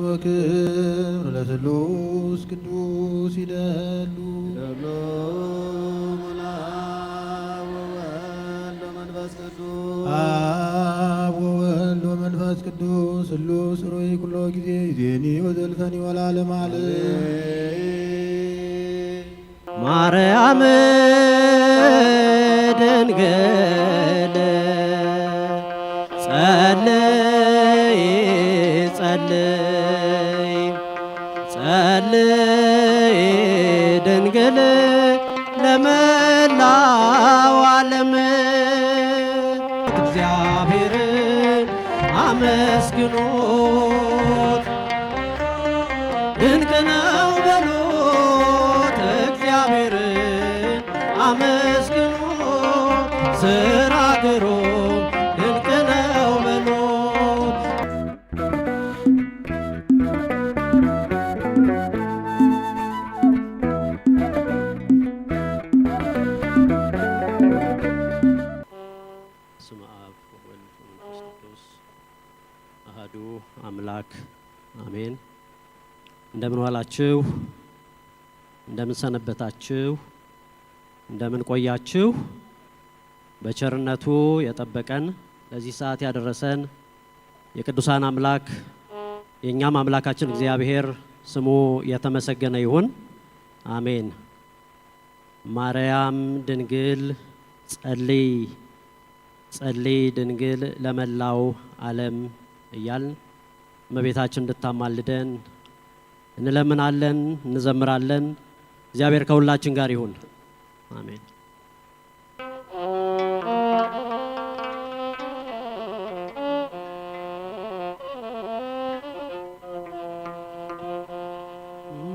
ወክብር ለስሉስ ቅዱስ ይደሉ አብ ወወልድ ወመንፈስ ቅዱስ ስሉስ ሩይ ኩሎ ጊዜ ዜኒ ወዘልፈኒ ወለዓለመ ዓለም ማርያም ድንግል ጸልይ ጸልይ ጸልይ ድንግል ለመላው ዓለም እግዚአብሔርን አመስግኑት ድንቅ ነው በሉት እግዚአብሔርን አመስግኑት ስራ ግሩም ድንቅ ነው በሉት። በስመ አብ ወወልድ ወመንፈስ ቅዱስ አሐዱ አምላክ አሜን። እንደምን ዋላችሁ? እንደምን ሰነበታችሁ? እንደምን ቆያችሁ? በቸርነቱ የጠበቀን ለዚህ ሰዓት ያደረሰን የቅዱሳን አምላክ የእኛም አምላካችን እግዚአብሔር ስሙ የተመሰገነ ይሁን፣ አሜን። ማርያም ድንግል ጸልይ ጸልይ ድንግል ለመላው ዓለም እያልን እመቤታችን እንድታማልደን እንለምናለን፣ እንዘምራለን። እግዚአብሔር ከሁላችን ጋር ይሁን፣ አሜን።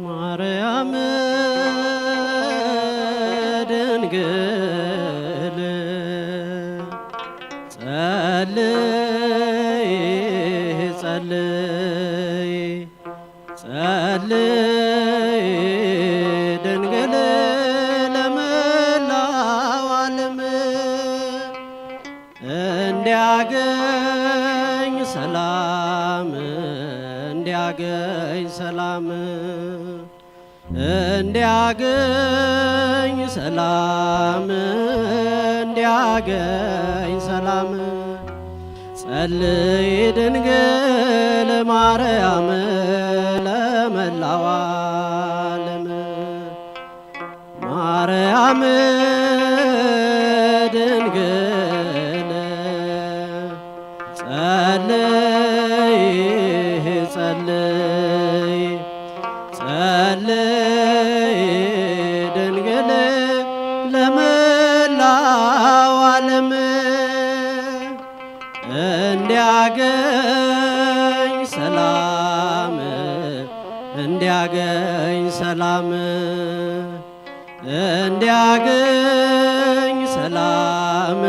ማርያም ድንግል ጸልይ ጸልይ ጸልይ ድንግል ለመላው ዓለም እንዲያገኝ ሰላም እንዲያገኝ ሰላም እንዲያገኝ ሰላም እንዲያገኝ ሰላም ጸልይ ድንግል ማርያም ለመላው ዓለም ማርያም ድንግል ጸልይ ጸልይ ጸልይ ድንግል ለመላው ዓለም እንዲያገኝ ሰላም እንዲያገኝ ሰላም እንዲያገኝ ሰላም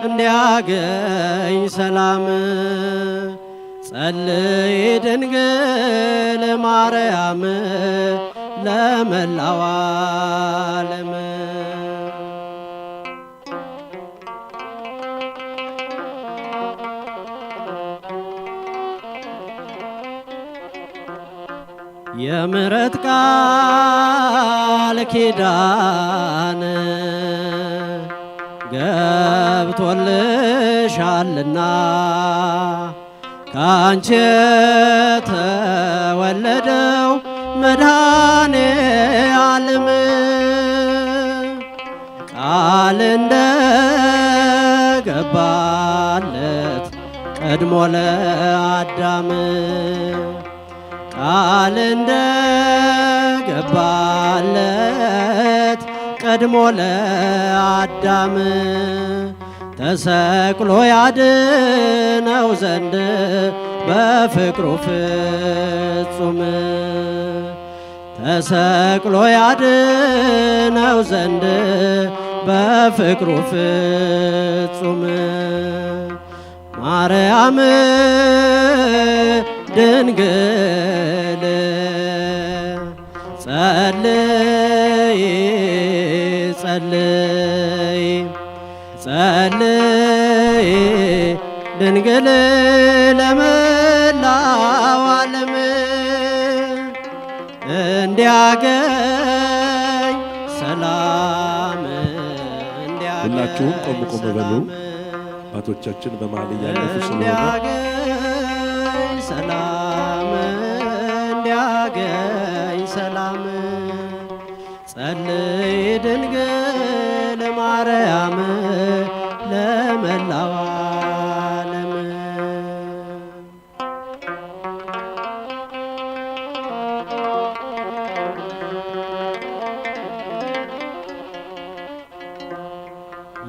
እንዲያገኝ ሰላም ጸልይ ድንግል ማርያም ለመላው ዓለም የምሕረት ቃል ኪዳን ገብቶልሻልና ካንቺ የተወለደው መድኃኔ ዓለም ቃል እንደገባለት ቀድሞ ለአዳም ቃል እንደገባለት ቀድሞ ለአዳም ተሰቅሎ ያድነው ዘንድ በፍቅሩ ፍጹም ተሰቅሎ ያድነው ዘንድ በፍቅሩ ፍጹም ማርያም ድንግል ጸልይ ጸልይ ጸልይ ድንግል ለመላው ዓለም እንዲያገኝ ሰላም ሁላችሁም ቆም ቆም በሉ። አባቶቻችን በመሃል እያለፉ ስለሆነ እንዲያገኝ ሰላም እንዲያገኝ ሰላም ጸልይ ድንግል ማርያም ለመላው ዓለም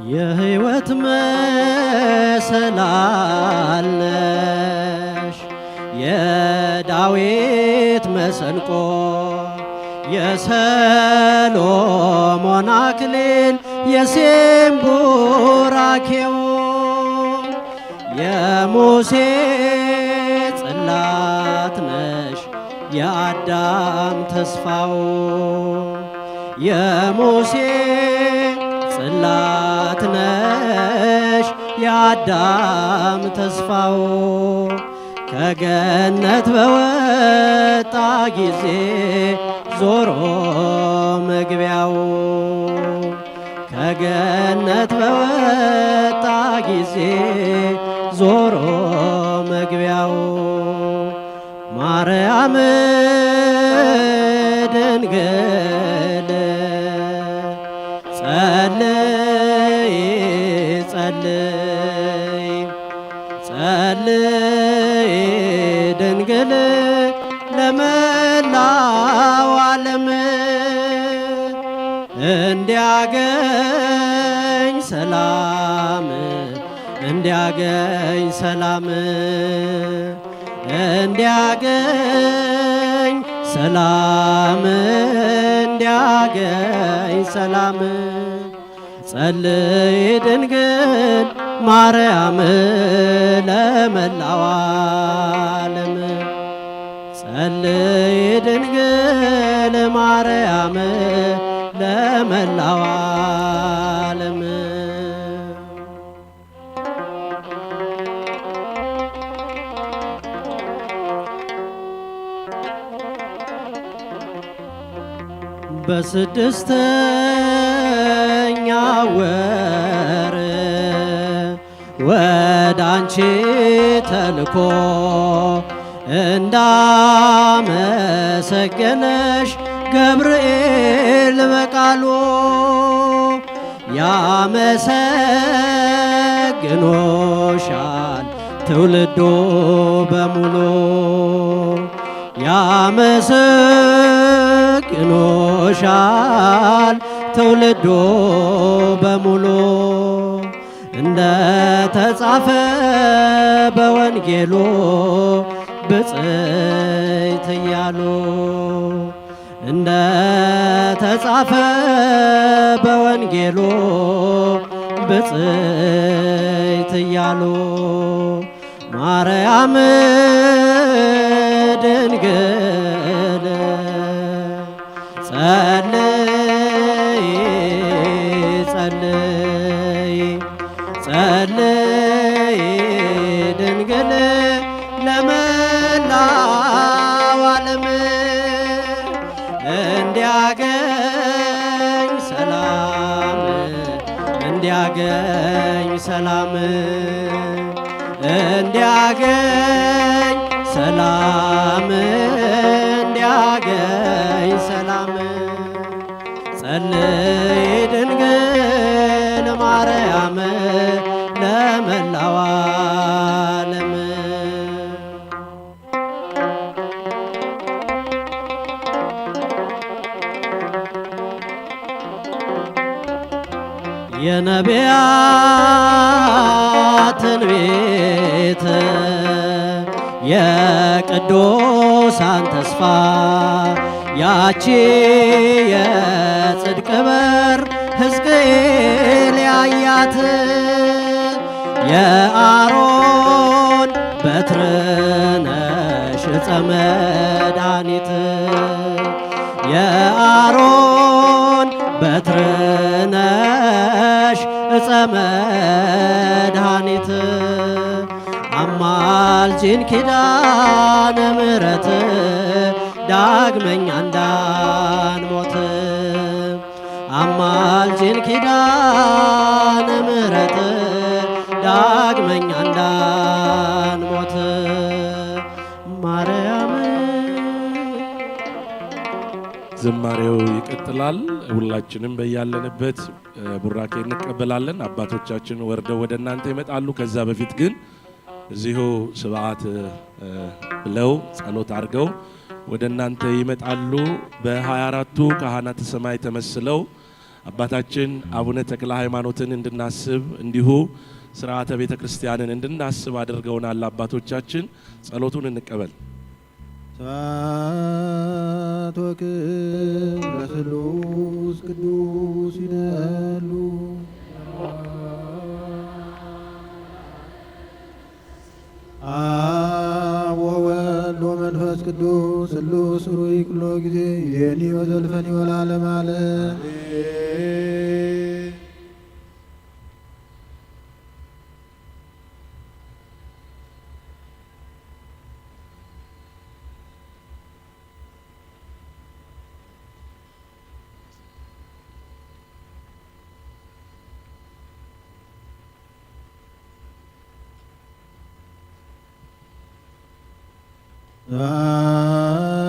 የሕይወት መሰላል ነሽ የዳዊት መሰንቆ የሰሎሞን አክሊል የሴም ቡራኬው የሙሴ ጽላት ነሽ የአዳም ተስፋው የሙሴ ጽላት ነሽ የአዳም ተስፋው ከገነት በወጣ ጊዜ ዞሮ መግቢያው ከገነት በወጣ ጊዜ ዞሮ መግቢያው ማርያም ድንግል ጸልይ ጸልይ ጸልይ ድንግል ለመላው ዓለም እንዲያገኝ ሰላም እንዲያገኝ ሰላም እንዲያገኝ ሰላም እንዲያገኝ ሰላም ጸልይ ድንግል ማርያም ለመላው ዓለም ጸልይ ድንግል ማርያም ለመላው ዓለም በስድስተኛ ወር ወዳንቺ ተልኮ እንዳመሰገነሽ ገብርኤል በቃሉ ያመሰግኖሻል ትውልዱ በሙሉ ያመሰግኖሻል ትውልዱ በሙሉ እንደ ተጻፈ በወንጌሉ ብፅዕት እያሉ እንደ ተጻፈ በወንጌሉ ብፅዕት እያሉ ማርያም ድንግል ጸልይ ጸልይ ጸልይ ድንግል ለመላው ዓለም እንዲያገኝ ሰላም እንዲያገኝ ሰላም እንዲያገኝ ሰላም እንዲያገኝ ሰላም ጸልይ ድንግል ማርያም ለመላው ዓለም የነቢያትን ቤት የቅዱሳን ተስፋ ያቺ የጽድቅ በር ሕዝቅኤል ያያት የአሮን በትር ነሽ ዕፀ መድኃኒት የአሮን በትር ነሽ ዕፀ መድኃኒት አማልጅን ኪዳነ ምሕረት ዳግመኛ እንዳንሞት አማልጅን ኪዳነ ምሕረት ዳግመኛ እንዳንሞት ማርያም። ዝማሬው ይቀጥላል። ሁላችንም በያለንበት ቡራኬ እንቀበላለን። አባቶቻችን ወርደው ወደ እናንተ ይመጣሉ። ከዛ በፊት ግን እዚሁ ስብዓት ብለው ጸሎት አድርገው ወደ እናንተ ይመጣሉ። በ24ቱ ካህናተ ሰማይ ተመስለው አባታችን አቡነ ተክለ ሃይማኖትን እንድናስብ እንዲሁ ስርዓተ ቤተ ክርስቲያንን እንድናስብ አድርገውናል አባቶቻችን። ጸሎቱን እንቀበል። ስብሐት ወክብር ለስሉስ ቅዱስ ይደሉ አብ ወወልድ ወመንፈስ ቅዱስ ስሉስ ሩይ ኩሎ ጊዜ ይዜኒ ወዘልፈኒ ወለዓለመ ዓለም።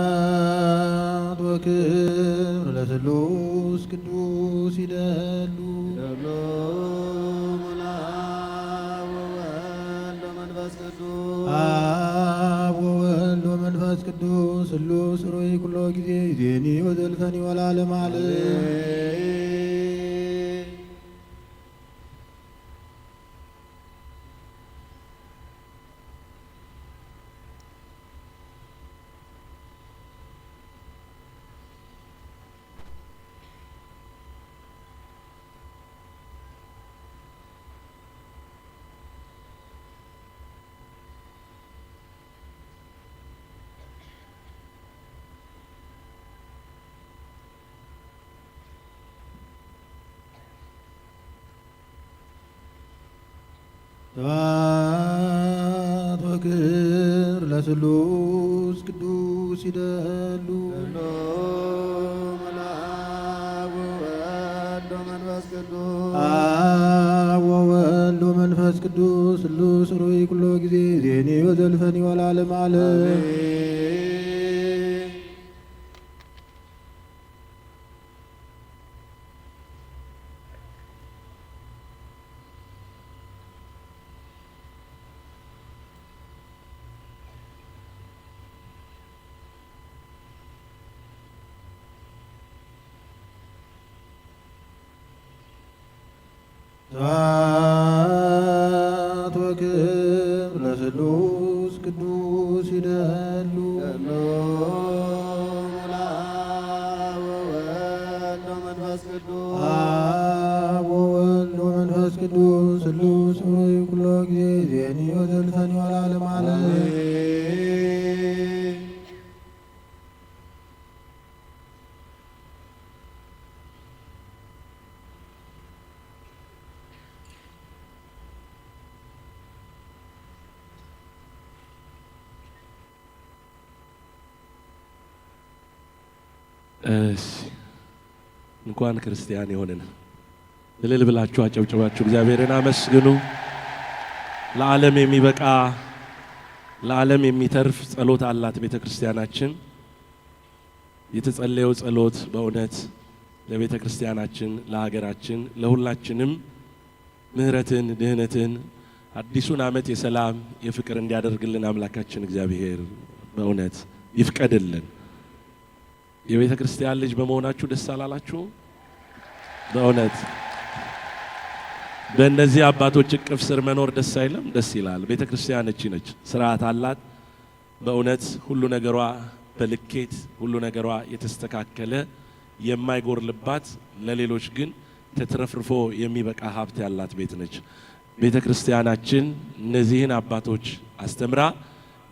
ስብሐት ወክብር ለስሉስ ቅዱስ ይደሉ አብ ወወልድ ወመንፈስ ቅዱስ ስሉስ ሩይ ኩሎ ጊዜ ይዜኒ ወዘልፈኒ ወለዓለመ ዓለም። ስብሐት ወክብር ለስሉስ ቅዱስ ይደሉ አብ ወወልድ ወመንፈስ ቅዱስ ስሉስ ሩይ ኩሎ ጊዜ ዜኒ ወዘልፈኒ ወለዓለመ ዓለም። ስብሐት ወክብር ለስሉስ ቅዱስ ይደሉ አብ ወወልድ ወመንፈስ ቅዱስ ስሉስ ሩይ ኩሎ ጊዜ ዜኒ ወዘልፈኒ ወለዓለመ ዓለም። እንኳን ክርስቲያን የሆንን እልል ብላችሁ አጨብጭባችሁ እግዚአብሔርን አመስግኑ። ለዓለም የሚበቃ ለዓለም የሚተርፍ ጸሎት አላት ቤተ ክርስቲያናችን። የተጸለየው ጸሎት በእውነት ለቤተ ክርስቲያናችን፣ ለሀገራችን፣ ለሁላችንም ምሕረትን፣ ድህነትን፣ አዲሱን ዓመት የሰላም የፍቅር እንዲያደርግልን አምላካችን እግዚአብሔር በእውነት ይፍቀድልን። የቤተ ክርስቲያን ልጅ በመሆናችሁ ደስ አላላችሁ? በእውነት በእነዚህ አባቶች እቅፍ ስር መኖር ደስ አይለም? ደስ ይላል። ቤተ ክርስቲያን እቺ ነች፣ ስርዓት አላት። በእውነት ሁሉ ነገሯ በልኬት ሁሉ ነገሯ የተስተካከለ የማይጎርልባት ለሌሎች ግን ተትረፍርፎ የሚበቃ ሀብት ያላት ቤት ነች ቤተ ክርስቲያናችን። እነዚህን አባቶች አስተምራ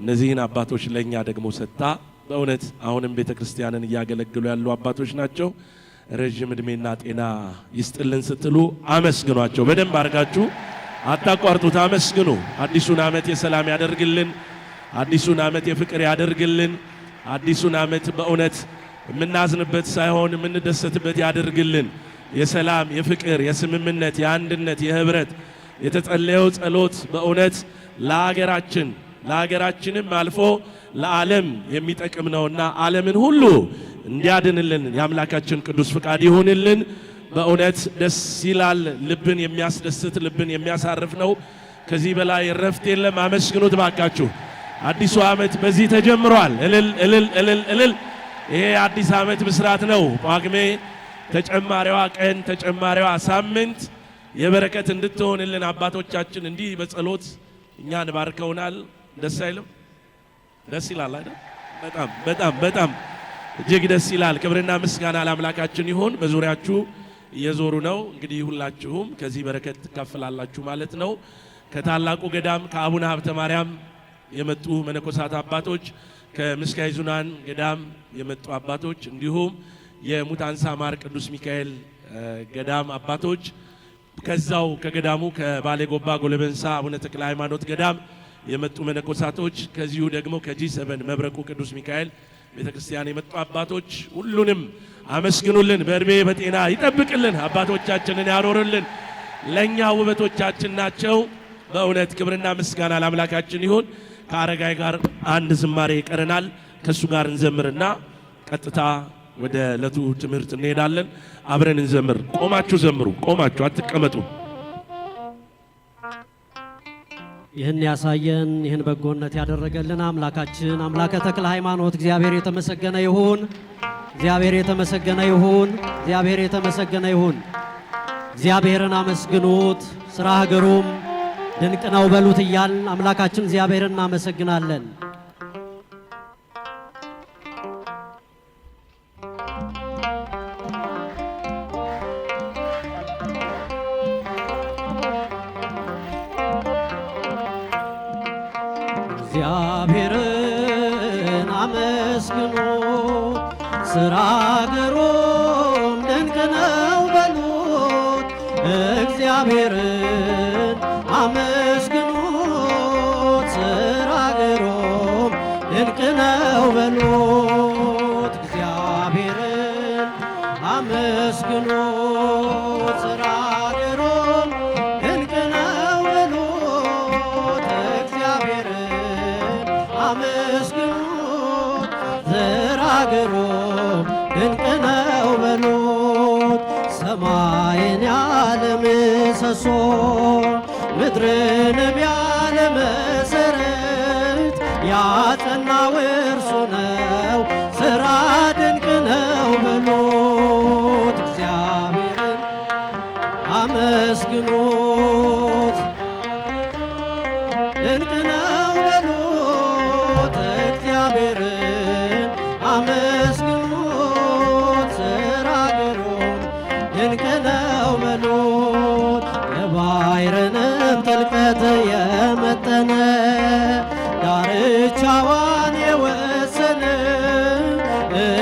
እነዚህን አባቶች ለኛ ደግሞ ሰጥታ በእውነት አሁንም ቤተ ክርስቲያንን እያገለገሉ ያሉ አባቶች ናቸው። ረጅም እድሜና ጤና ይስጥልን ስትሉ አመስግኗቸው። በደንብ አድርጋችሁ አታቋርጡት፣ አመስግኑ። አዲሱን ዓመት የሰላም ያደርግልን። አዲሱን ዓመት የፍቅር ያደርግልን። አዲሱን ዓመት በእውነት የምናዝንበት ሳይሆን የምንደሰትበት ያደርግልን። የሰላም፣ የፍቅር፣ የስምምነት፣ የአንድነት፣ የህብረት የተጸለየው ጸሎት በእውነት ለሀገራችንም አልፎ ለዓለም የሚጠቅም ነውና ዓለምን ሁሉ እንዲያድንልን የአምላካችን ቅዱስ ፍቃድ ይሁንልን። በእውነት ደስ ይላል። ልብን የሚያስደስት ልብን የሚያሳርፍ ነው። ከዚህ በላይ ረፍት የለም። አመስግኑት ባካችሁ። አዲሱ ዓመት በዚህ ተጀምሯል። እልል እልል እልል እልል። ይሄ አዲስ ዓመት ብስራት ነው። ጳጉሜ ተጨማሪዋ ቀን ተጨማሪዋ ሳምንት የበረከት እንድትሆንልን አባቶቻችን እንዲህ በጸሎት እኛን ባርከውናል። ደስ አይልም? ደስ ይላል አይደል? በጣም በጣም በጣም እጅግ ደስ ይላል። ክብርና ምስጋና ለአምላካችን ይሁን። በዙሪያችሁ እየዞሩ ነው እንግዲህ ሁላችሁም ከዚህ በረከት ትካፈላላችሁ ማለት ነው። ከታላቁ ገዳም ከአቡነ ሀብተ ማርያም የመጡ መነኮሳት አባቶች፣ ከምስካየ ኅዙናን ገዳም የመጡ አባቶች፣ እንዲሁም የሙታንሳ ማር ቅዱስ ሚካኤል ገዳም አባቶች፣ ከዛው ከገዳሙ ከባሌ ጎባ ጎለበንሳ አቡነ ተክለ ሃይማኖት ገዳም የመጡ መነኮሳቶች፣ ከዚሁ ደግሞ ከጂ7 መብረቁ ቅዱስ ሚካኤል ቤተክርስቲያን የመጡ አባቶች፣ ሁሉንም አመስግኑልን። በእድሜ በጤና ይጠብቅልን። አባቶቻችንን ያኖርልን። ለኛ ውበቶቻችን ናቸው። በእውነት ክብርና ምስጋና ለአምላካችን ይሁን። ከአረጋይ ጋር አንድ ዝማሬ ይቀረናል። ከሱ ጋር እንዘምርና ቀጥታ ወደ ዕለቱ ትምህርት እንሄዳለን። አብረን እንዘምር። ቆማችሁ ዘምሩ። ቆማችሁ አትቀመጡ። ይህን ያሳየን ይህን በጎነት ያደረገልን አምላካችን አምላከ ተክለ ሃይማኖት እግዚአብሔር የተመሰገነ ይሁን። እግዚአብሔር የተመሰገነ ይሁን። እግዚአብሔር የተመሰገነ ይሁን። እግዚአብሔርን አመስግኑት፣ ሥራ ሀገሩም ድንቅ ነው በሉት እያልን አምላካችን እግዚአብሔርን እናመሰግናለን። እግዚአብሔርን አመስግኑት፣ ሥራ ሀገሩም ድንቅ ነው በሉት። እግዚአብሔርን አመስግኑት፣ ሥራ ሀገሩም ድንቅ ነው በሉት። እግዚአብሔርን አመስግኑት፣ ሥራ ሀገሩም ድንቅ ነው በሉት። እግዚአብሔርን አመስግኑት፣ ሥራ ሀገሩም ድንቅ ነው በሉት። ሰማይን ያለ ምሰሶ ምድርንም ያለ መሰረት ያጸናው እርሱ ነው፣ ሥራ ድንቅ ነው በሉት። እግዚአብሔርን አመስግኑት፣ ድንቅ ነው በሉት። እግዚአብሔርን አመስግኑት፣ ሥራ ሀገሩም ድንቅ ነው በሉት። የባሕርንም ጥልቀት የመጠነ ዳርቻዋን የወሰነ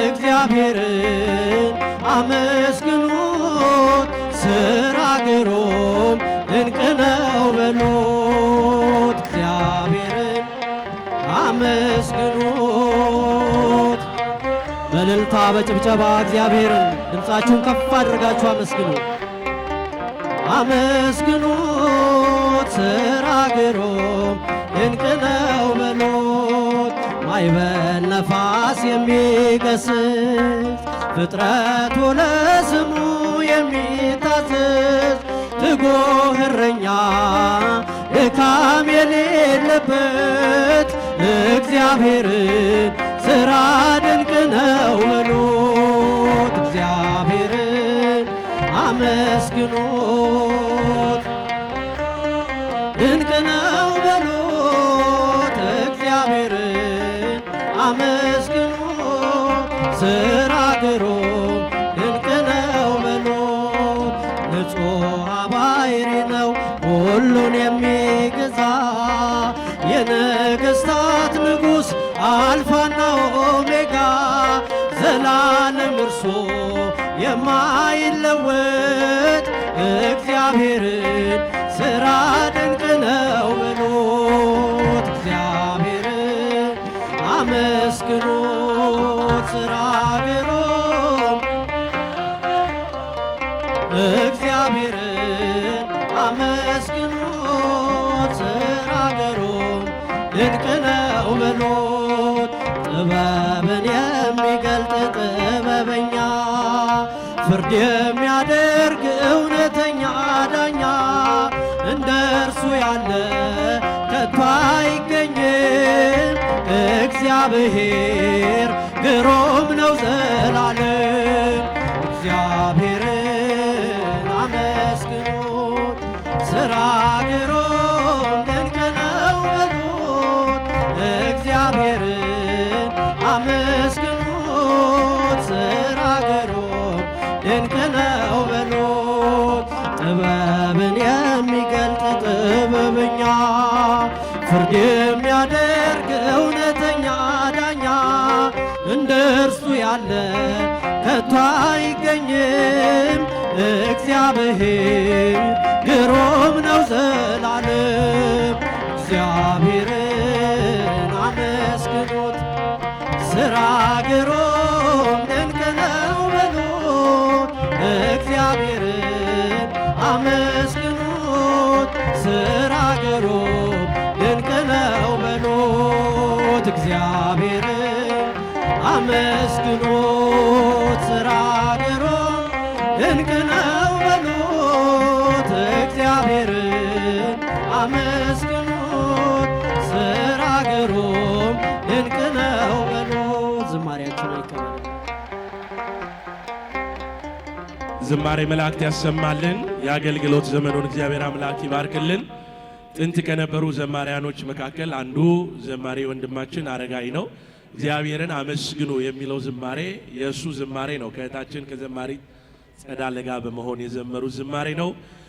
እግዚአብሔርን አመስግኑት፣ ሥራ ሀገሩም ድንቅ ነው በሉት። እግዚአብሔርን አመስግኑት። በእልልታ በጭብጨባ እግዚአብሔርን ድምፃችሁን ከፍ አድርጋችሁ አመስግኑ። አመስግኑት፣ ሥራ ሀገሩም ድንቅ ነው በሉት። ማዕበል ነፋስ የሚገስጽ ፍጥረቱ ለስሙ የሚታዘዝ ትጉህ እረኛ ድካም የሌለበት እግዚአብሔርን ሥራ ድንቅ ነው በሉት። እግዚአብሔርን አመስግኑት፣ ድንቅ ነው በሉት። እግዚአብሔርን አመስግኑት፣ ሥራ ሀገሩም ድንቅ ነው በሉት። ንጹሕ ባሕሪ ነው ሁሉን የሚገዛ የነገሥታት ንጉሥ አልፋና ኦሜጋ ዘላለም እርሱ የማይለወጥ እግዚአብሔርን ስራ ድንቅ ነው በሉት እግዚአብሔርን አመስግኑት ስራ ግሩም እግዚአብሔርን አመስግኑት ስራ ግሩም ድንቅ ነው በሉት ጥበብን የሚገልጥ ጥበበኛ ፍርድ የሚያደርግ እውነተኛ ዳኛ እንደ እርሱ ያለ ከቶ አይገኝም። እግዚአብሔር ግሩም ነው ዘላለም። እግዚአብሔርን አመስግኑት ሥራ ግሩም ድንቅ ነው በሉት እግዚአብሔርን አመስግኑት ሥራ ግሩም ድንቅ ነው በሉት ጥበብን የሚገልጥ ጥበበኛ ፍርድ የሚያደርግ እውነተኛ ዳኛ እንደ እርሱ ያለ ከቶ አይገኝም። እግዚአብሔር ግሩም ነው ዘላለም። እግዚአብሔርን አመስግኑት ሥራ ግሩም ድንቅ ነው በሉት እግዚአብሔርን አመስግኑት ሥራ ግሩም ድንቅ ነው በሉት እግዚአብሔርን አመስግኑት ሥራ ግሩም ድንቅ ነው በሉት እግዚአብሔርን አመስግኑት ሥራ ግሩም ድንቅ ነው በሉት። ዝማሬያችን አይቀበል። ዝማሬ መላእክት ያሰማልን። የአገልግሎት ዘመኑን እግዚአብሔር አምላክ ይባርክልን። ጥንት ከነበሩ ዘማሪያኖች መካከል አንዱ ዘማሪ ወንድማችን አረጋይ ነው። እግዚአብሔርን አመስግኑ የሚለው ዝማሬ የእሱ ዝማሬ ነው። ከእህታችን ከዘማሪ ጸዳለ ጋር በመሆን የዘመሩት ዝማሬ ነው።